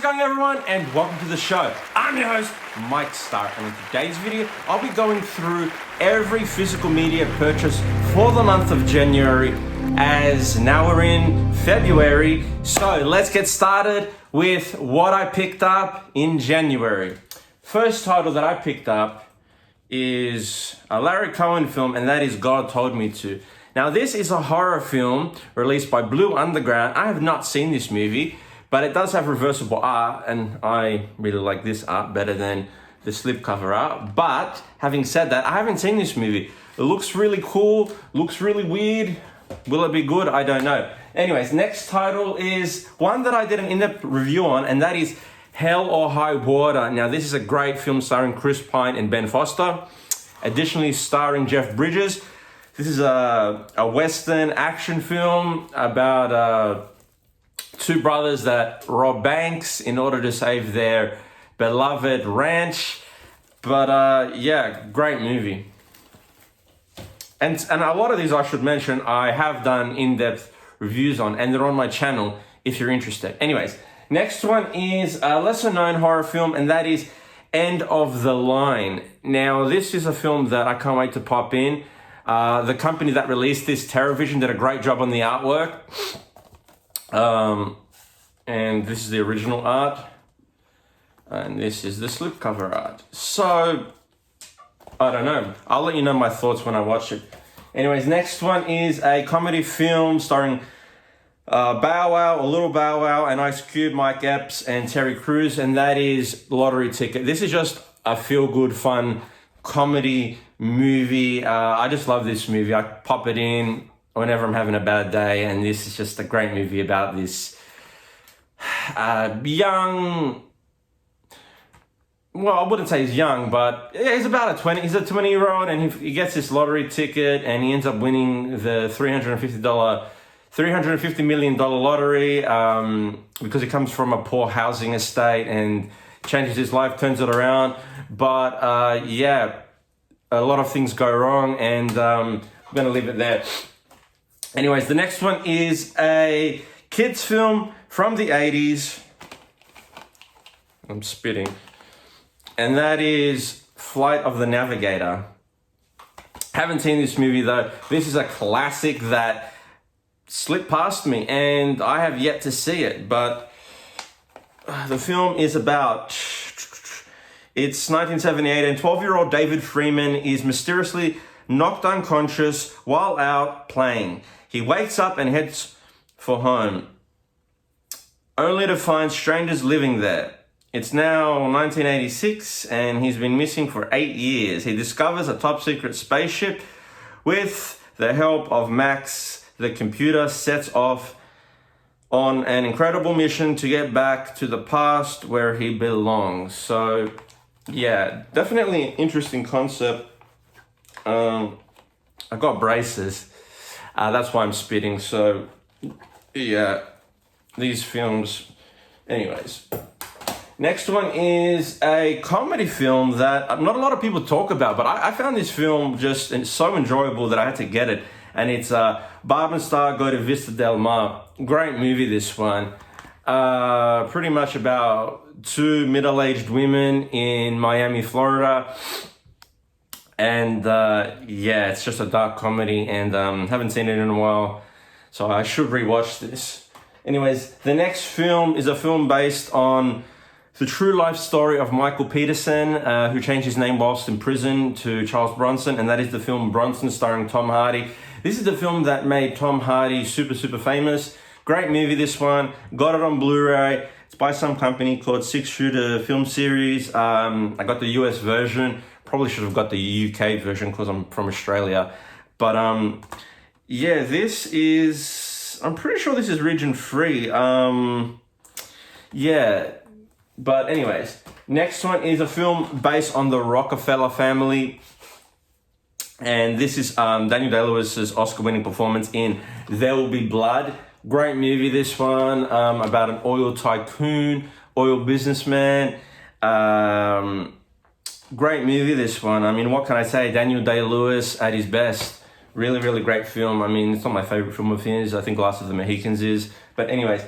it going, everyone, and welcome to the show. I'm your host, Mike Starr, and in today's video, I'll be going through every physical media purchase for the month of January, as now we're in February. So let's get started with what I picked up in January. First title that I picked up is a Larry Cohen film, and that is God Told Me To. Now, this is a horror film released by Blue Underground. I have not seen this movie, but it does have reversible art, and I really like this art better than the slipcover art. But having said that, I haven't seen this movie. It looks really cool, looks really weird. Will it be good? I don't know. Anyways, next title is one that I did an in-depth review on, and that is Hell or High Water. Now, this is a great film starring Chris Pine and Ben Foster, additionally starring Jeff Bridges. This is a Western action film about two brothers that rob banks in order to save their beloved ranch. But yeah, great movie. And a lot of these, I should mention, I have done in-depth reviews on, and they're on my channel if you're interested. Anyways, next one is a lesser-known horror film, and that is End of the Line. Now, this is a film that I can't wait to pop in. The company that released this, TerraVision, did a great job on the artwork. And this is the original art. And this is the slipcover art. So, I don't know. I'll let you know my thoughts when I watch it. Anyways, next one is a comedy film starring Bow Wow, or Little Bow Wow, and Ice Cube, Mike Epps, and Terry Crews. And that is Lottery Ticket. This is just a feel-good, fun comedy movie. I just love this movie. I pop it in whenever I'm having a bad day, and this is just a great movie about this young, well, I wouldn't say he's young, but yeah, he's a 20-year-old, and he gets this lottery ticket, and he ends up winning the $350 million lottery because he comes from a poor housing estate and changes his life, turns it around. But yeah, a lot of things go wrong, and I'm going to leave it there. Anyways, the next one is a kids film from the 80s. I'm spitting. And that is Flight of the Navigator. Haven't seen this movie though. This is a classic that slipped past me, and I have yet to see it. But the film is about... It's 1978, and 12-year-old David Freeman is mysteriously knocked unconscious while out playing. He wakes up and heads for home, only to find strangers living there. It's now 1986, and he's been missing for 8 years. He discovers a top-secret spaceship. With the help of Max, the computer sets off on an incredible mission to get back to the past where he belongs. So, yeah, definitely an interesting concept. I got braces. That's why I'm spitting. So, yeah, these films. Anyways, next one is a comedy film that not a lot of people talk about, but I found this film just so enjoyable that I had to get it. And it's Barb and Star Go to Vista Del Mar. Great movie, this one. Pretty much about two middle-aged women in Miami, Florida. And yeah, it's just a dark comedy, and haven't seen it in a while, so I should rewatch this. Anyways, the next film is a film based on the true life story of Michael Peterson, who changed his name whilst in prison to Charles Bronson, and that is the film Bronson, starring Tom Hardy. This is the film that made Tom Hardy super famous. Great movie, this one. Got it on Blu-ray. It's by some company called Six Shooter Film Series. I got the US version. Probably should have got the UK version because I'm from Australia. But yeah, this is... I'm pretty sure this is region free. Yeah. But anyways, next one is a film based on the Rockefeller family. And this is Daniel Day-Lewis's Oscar-winning performance in There Will Be Blood. Great movie, this one, about an oil tycoon, oil businessman. Great movie, this one. I mean, what can I say? Daniel Day-Lewis at his best. Really great film. I mean, it's not my favorite film of his. I think Last of the Mohicans is. But anyways,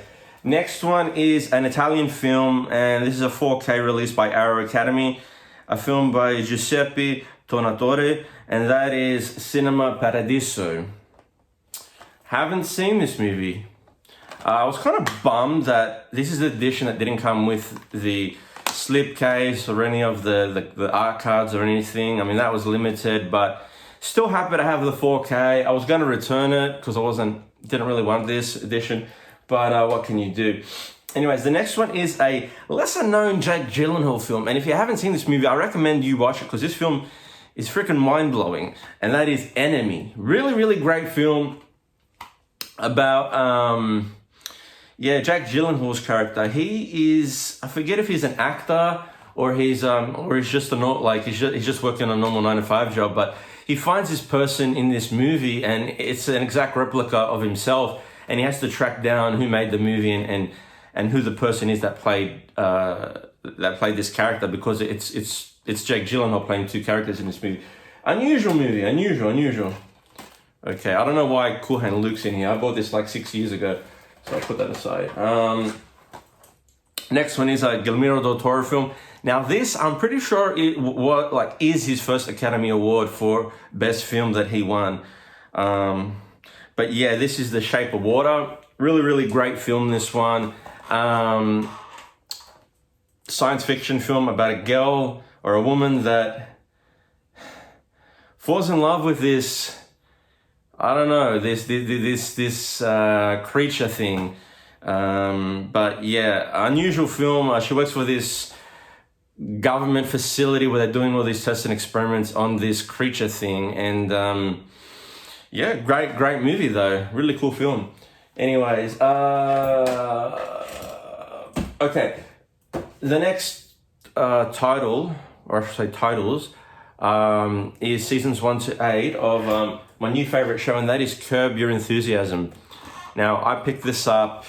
Next one is an Italian film, and this is a 4K release by Arrow Academy, a film by Giuseppe Tornatore, and that is Cinema Paradiso. Haven't seen this movie. I was kind of bummed that this is the edition that didn't come with the slipcase or any of the art cards or anything. I mean, that was limited, but still happy to have the 4K. I was going to return it because didn't really want this edition, but what can you do? Anyways, the next one is a lesser known Jake Gyllenhaal film, and if you haven't seen this movie, I recommend you watch it because this film is freaking mind-blowing, and that is Enemy. Really, really great film about Jake Gyllenhaal's character. He is, I forget if he's an actor or he's just he's just working a normal 9-to-5 job, but he finds this person in this movie, and it's an exact replica of himself, and he has to track down who made the movie and who the person is that played this character, because it's Jake Gyllenhaal playing two characters in this movie. Unusual movie, unusual. Okay, I don't know why Cool Hand Luke's in here. I bought this like 6 years ago, so I'll put that aside. Next one is a Guillermo del Toro film. Now this, I'm pretty sure is his first Academy Award for Best Film that he won. But yeah, this is The Shape of Water. Really, really great film, this one. Science fiction film about a girl or a woman that falls in love with this, I don't know, this creature thing. But yeah, unusual film. She works for this government facility where they're doing all these tests and experiments on this creature thing. And yeah, great movie though. Really cool film. Anyways, okay. The next title, or I should say titles, is seasons 1 to 8 of my new favorite show, and that is Curb Your Enthusiasm. Now, I picked this up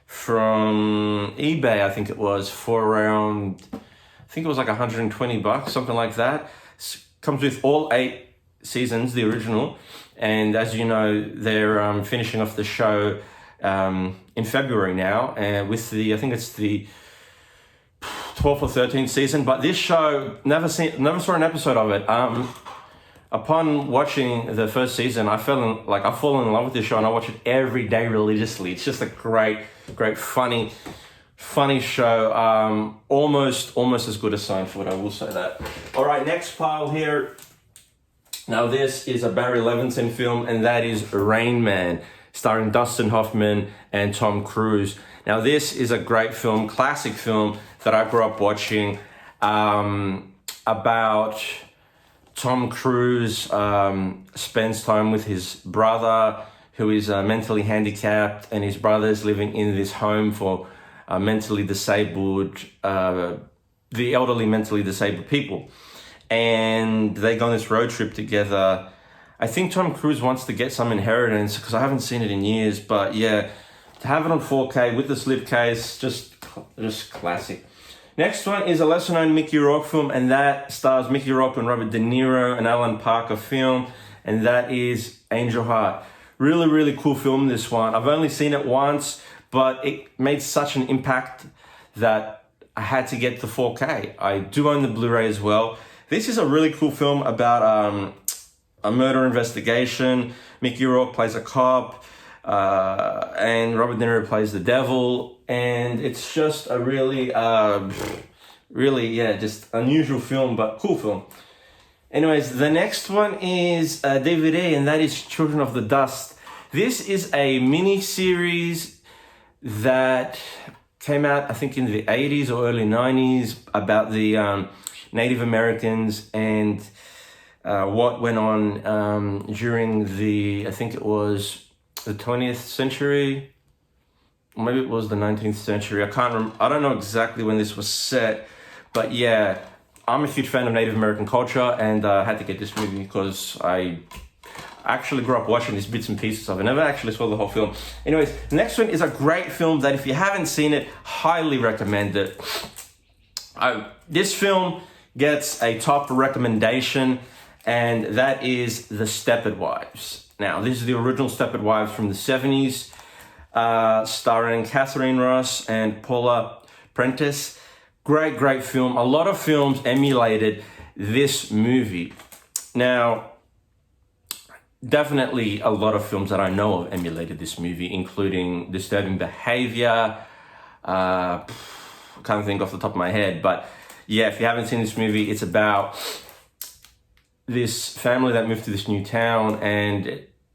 from eBay, I think it was, for around, I think it was like $120, something like that. Comes with all 8 seasons, the original, and as you know, they're finishing off the show in February now, and with I think it's the 12th or 13th season, but this show, never saw an episode of it. Upon watching the first season, I've fallen in love with this show, and I watch it every day religiously. It's just a great, funny show. Almost as good as Seinfeld, I will say that. All right, next pile here. Now this is a Barry Levinson film, and that is Rain Man, starring Dustin Hoffman and Tom Cruise. Now this is a great film, classic film that I grew up watching, about Tom Cruise spends time with his brother, who is mentally handicapped, and his brother's living in this home for mentally disabled, the elderly mentally disabled people. And they go on this road trip together. I think Tom Cruise wants to get some inheritance, because I haven't seen it in years, but yeah, to have it on 4K with the slipcase, just classic. Next one is a lesser-known Mickey Rourke film, and that stars Mickey Rourke and Robert De Niro, an Alan Parker film, and that is Angel Heart. Really, really cool film, this one. I've only seen it once, but it made such an impact that I had to get the 4K. I do own the Blu-ray as well. This is a really cool film about a murder investigation. Mickey Rourke plays a cop, and Robert De Niro plays the devil. And it's just a really, just unusual film, but cool film. Anyways, the next one is a DVD, and that is Children of the Dust. This is a mini-series that came out, I think, in the 80s or early 90s, about the Native Americans and what went on during I think it was the 20th century. Maybe it was the 19th century. I don't know exactly when this was set, but yeah, I'm a huge fan of Native American culture, and I had to get this movie because I actually grew up watching these bits and pieces of it. I never actually saw the whole film. Anyways, next one is a great film that if you haven't seen it, highly recommend it. This film gets a top recommendation, and that is The Stepford Wives. Now, this is the original Stepford Wives from the 70s. starring Catherine Ross and Paula Prentice. Great film. A lot of films emulated this movie. Now, definitely a lot of films that I know of emulated this movie, including Disturbing Behavior. Can't think off the top of my head, but yeah, if you haven't seen this movie, it's about this family that moved to this new town, and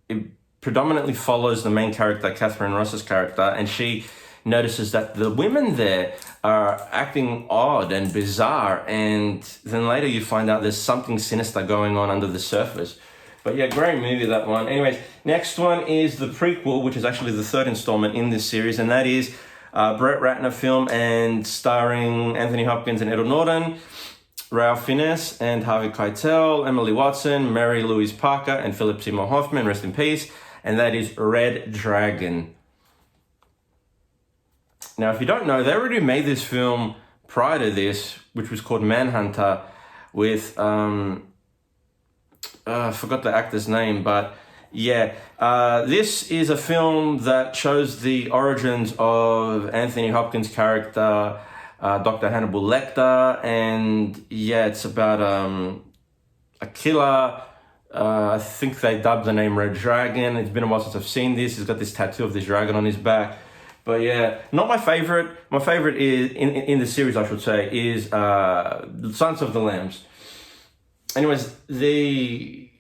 it predominantly follows the main character, Catherine Ross's character, and she notices that the women there are acting odd and bizarre, and then later you find out there's something sinister going on under the surface. But yeah, great movie, that one. Anyways, next one is the prequel, which is actually the third installment in this series, and that is Brett Ratner film, and starring Anthony Hopkins and Edward Norton, Ralph Fiennes and Harvey Keitel, Emily Watson, Mary Louise Parker, and Philip Seymour Hoffman, rest in peace, and that is Red Dragon. Now, if you don't know, they already made this film prior to this, which was called Manhunter, with, I forgot the actor's name, but yeah, this is a film that shows the origins of Anthony Hopkins' character, Dr. Hannibal Lecter, and yeah, it's about a killer. I think they dubbed the name Red Dragon. It's been a while since I've seen this. He's got this tattoo of this dragon on his back. But yeah, not my favorite. My favorite is, in the series, I should say, is Sons of the Lambs. Anyways, the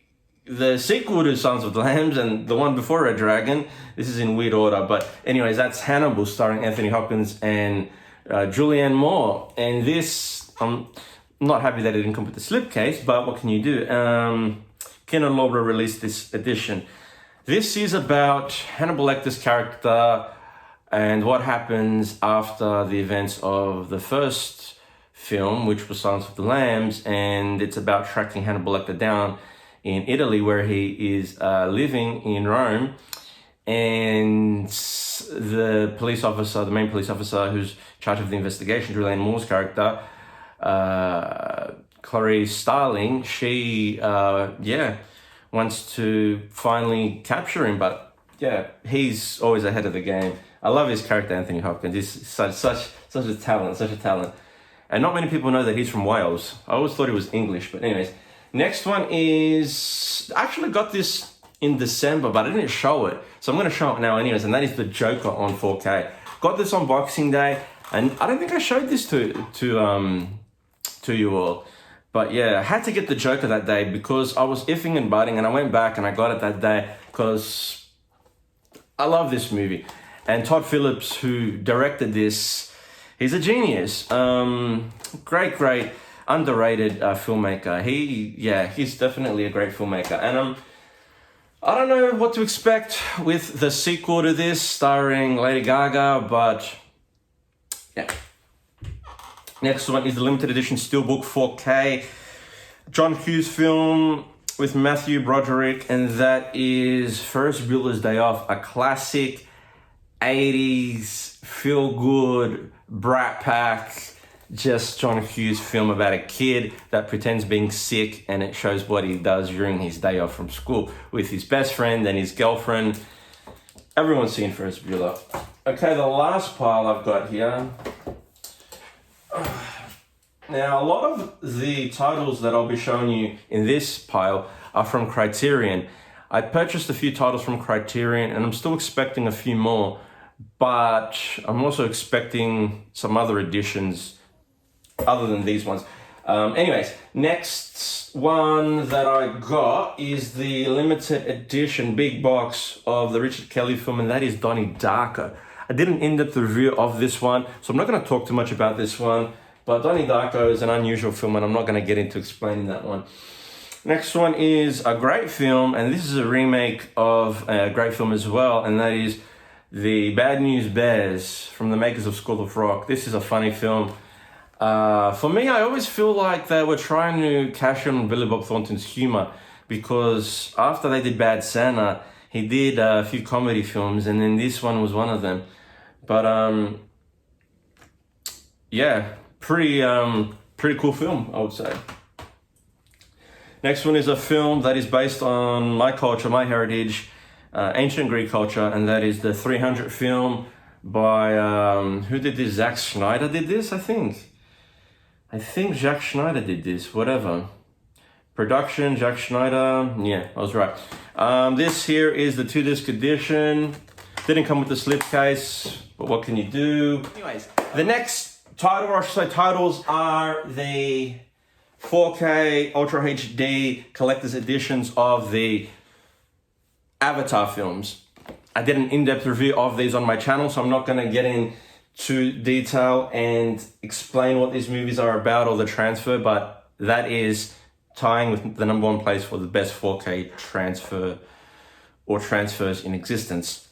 sequel to Sons of the Lambs and the one before Red Dragon, this is in weird order, but anyways, that's Hannibal, starring Anthony Hopkins and Julianne Moore. And this, I'm not happy that it didn't come with the slipcase, but what can you do? Ken and Laura released this edition. This is about Hannibal Lecter's character and what happens after the events of the first film, which was Silence of the Lambs, and it's about tracking Hannibal Lecter down in Italy, where he is living in Rome, and the police officer, the main police officer who's in charge of the investigation, Julianne Moore's character, Clarice Starling, she, wants to finally capture him, but yeah, he's always ahead of the game. I love his character, Anthony Hopkins. He's such a talent. And not many people know that he's from Wales. I always thought he was English, but anyways. Next one is, I actually got this in December, but I didn't show it. So I'm going to show it now anyways, and that is The Joker on 4K. Got this on Boxing Day, and I don't think I showed this to you all. But yeah, I had to get The Joker that day because I was iffing and butting, and I went back and I got it that day because I love this movie. And Todd Phillips, who directed this, he's a genius. Great, underrated filmmaker. He's definitely a great filmmaker. And I don't know what to expect with the sequel to this, starring Lady Gaga, but yeah. Next one is the limited edition Steelbook 4K John Hughes film with Matthew Broderick, and that is Ferris Bueller's Day Off, a classic 80s feel-good Brat Pack, just John Hughes film about a kid that pretends being sick, and it shows what he does during his day off from school with his best friend and his girlfriend. Everyone's seen Ferris Bueller. Okay, the last pile I've got here. Now, a lot of the titles that I'll be showing you in this pile are from Criterion. I purchased a few titles from Criterion, and I'm still expecting a few more, but I'm also expecting some other editions other than these ones. Anyways, next one that I got is the limited edition big box of the Richard Kelly film, and that is Donnie Darko. I did an in-depth review of this one, so I'm not going to talk too much about this one, but Donnie Darko is an unusual film, and I'm not going to get into explaining that one. Next one is a great film, and this is a remake of a great film as well, and that is The Bad News Bears from the makers of School of Rock. This is a funny film. For me, I always feel like they were trying to cash in on Billy Bob Thornton's humor, because after they did Bad Santa, he did a few comedy films, and then this one was one of them. But yeah, pretty cool film, I would say. Next one is a film that is based on my culture, my heritage, ancient Greek culture, and that is the 300 film by, who did this? Zack Snyder did this, I think. I think Zack Snyder did this, whatever. Production, Zack Snyder, yeah, I was right. This here is the 2-disc edition. Didn't come with the slipcase, but what can you do? Anyways, the next title, or I should say titles, are the 4K Ultra HD collector's editions of the Avatar films. I did an in-depth review of these on my channel, so I'm not going to get into detail and explain what these movies are about or the transfer, but that is tying with the #1 place for the best 4K transfer or transfers in existence.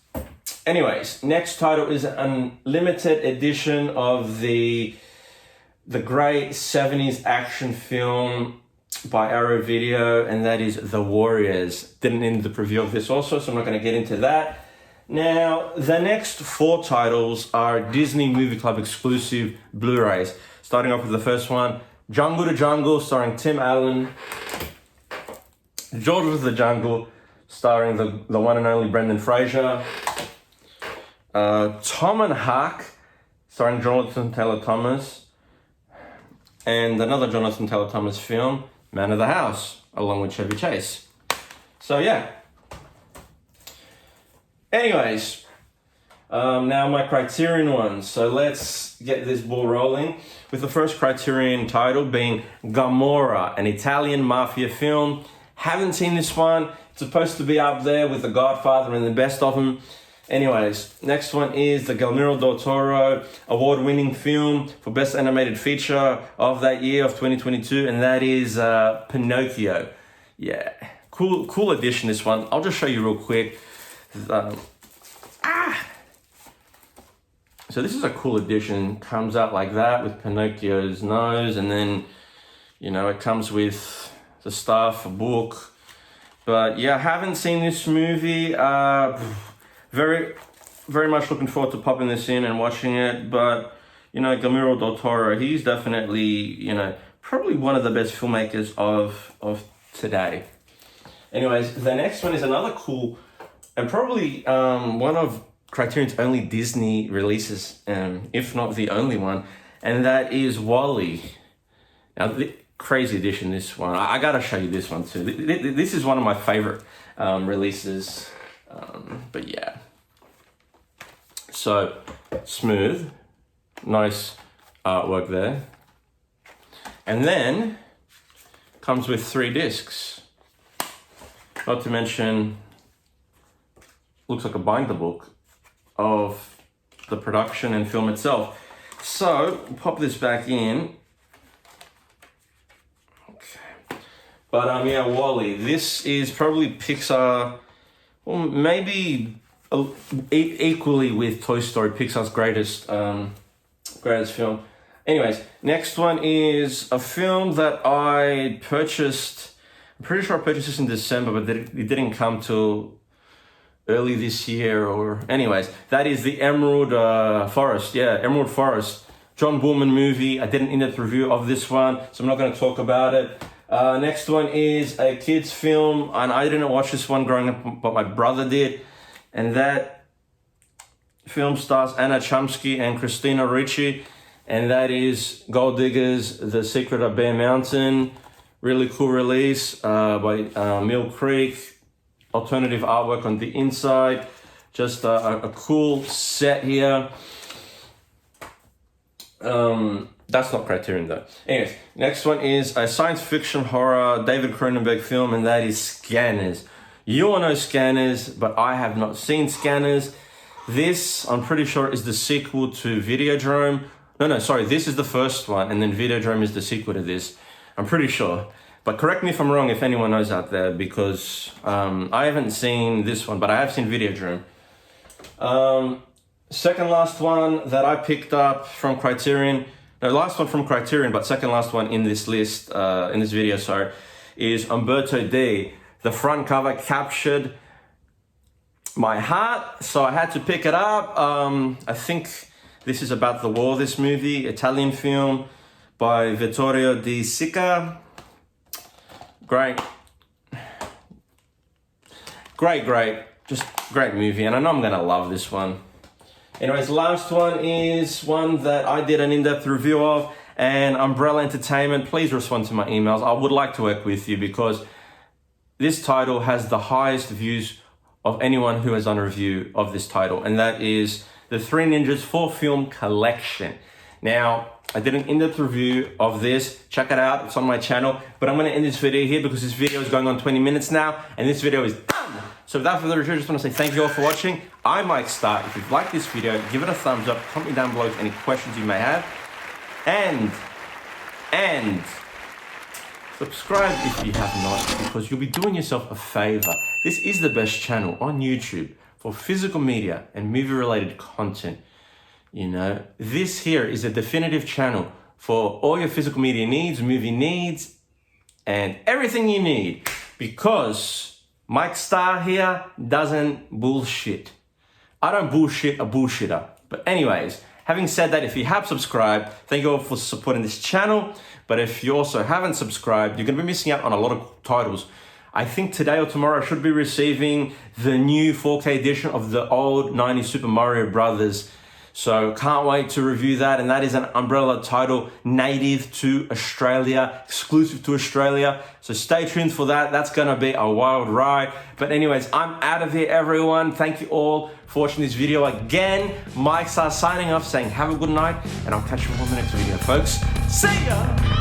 Anyways, next title is an limited edition of the great 70s action film by Arrow Video, and that is The Warriors. Didn't end the preview of this also, so I'm not going to get into that. Now, the next 4 titles are Disney Movie Club exclusive Blu-rays. Starting off with the first one, Jungle to Jungle, starring Tim Allen. George of the Jungle, starring the one and only Brendan Fraser. Tom and Huck, starring Jonathan Taylor Thomas. And another Jonathan Taylor Thomas film, Man of the House, along with Chevy Chase. So yeah. Anyways, now my Criterion ones. So let's get this ball rolling with the first Criterion title being Gomorrah, an Italian mafia film. Haven't seen this one. It's supposed to be up there with The Godfather and the best of them. Anyways, next one is the Guillermo del Toro award-winning film for Best Animated Feature of that year of 2022, and that is Pinocchio. Yeah, cool edition, this one. I'll just show you real quick. So this is a cool edition. Comes out like that with Pinocchio's nose, and then, you know, it comes with the stuff, a book. But yeah, I haven't seen this movie. Very much looking forward to popping this in and watching it. But, you know, Guillermo del Toro, he's definitely, you know, probably one of the best filmmakers of today. Anyways, the next one is another cool, and probably one of Criterion's only Disney releases, if not the only one, and that is WALL-E. Now, crazy edition, this one. I gotta show you this one too. This is one of my favorite releases. But yeah, so smooth, nice artwork there, and then comes with 3 discs. Not to mention, looks like a binder book of the production and film itself. So pop this back in. Okay, but yeah, WALL-E. This is probably Pixar. Well, maybe equally with Toy Story, Pixar's greatest film. Anyways, next one is a film that I purchased. I'm pretty sure I purchased this in December, but it didn't come till early this year. Or anyways, that is the Emerald Forest. Yeah, Emerald Forest. John Boorman movie. I did an in-depth review of this one, so I'm not going to talk about it. Next one is a kid's film, and I didn't watch this one growing up, but my brother did. And that film stars Anna Chomsky and Christina Ricci, and that is Gold Diggers, The Secret of Bear Mountain. Really cool release by Mill Creek. Alternative artwork on the inside. Just a cool set here. That's not Criterion though. Anyways, next one is a science fiction horror David Cronenberg film, and that is Scanners. You all know Scanners, but I have not seen Scanners. This, I'm pretty sure, is the sequel to Videodrome. No, sorry, this is the first one, and then Videodrome is the sequel to this. I'm pretty sure. But correct me if I'm wrong, if anyone knows out there, because I haven't seen this one, but I have seen Videodrome. Second last one that I picked up from Criterion, no, last one from Criterion, but second last one in this list, in this video, sorry, is Umberto D. The front cover captured my heart, so I had to pick it up. I think this is about the war, this movie, Italian film by Vittorio De Sica. Great. just great movie, and I know I'm gonna love this one. Anyways, last one is one that I did an in-depth review of, and Umbrella Entertainment, please respond to my emails. I would like to work with you because this title has the highest views of anyone who has done a review of this title, and that is the Three Ninjas 4-film collection. Now, I did an in-depth review of this. Check it out, it's on my channel. But I'm gonna end this video here because this video is going on 20 minutes now, and this video is done. So without further ado, I just wanna say thank you all for watching. I might start. If you've liked this video, give it a thumbs up, comment down below with any questions you may have. And subscribe if you have not, because you'll be doing yourself a favor. This is the best channel on YouTube for physical media and movie-related content. You know, this here is a definitive channel for all your physical media needs, movie needs, and everything you need. Because Mike Starr here doesn't bullshit. I don't bullshit a bullshitter. But anyways, having said that, if you have subscribed, thank you all for supporting this channel. But if you also haven't subscribed, you're going to be missing out on a lot of titles. I think today or tomorrow I should be receiving the new 4K edition of the old 90s Super Mario Brothers. So can't wait to review that. And that is an Umbrella title native to Australia, exclusive to Australia. So stay tuned for that. That's going to be a wild ride. But anyways, I'm out of here, everyone. Thank you all for watching this video again. Mike Starr signing off, saying have a good night, and I'll catch you all in the next video, folks. See ya!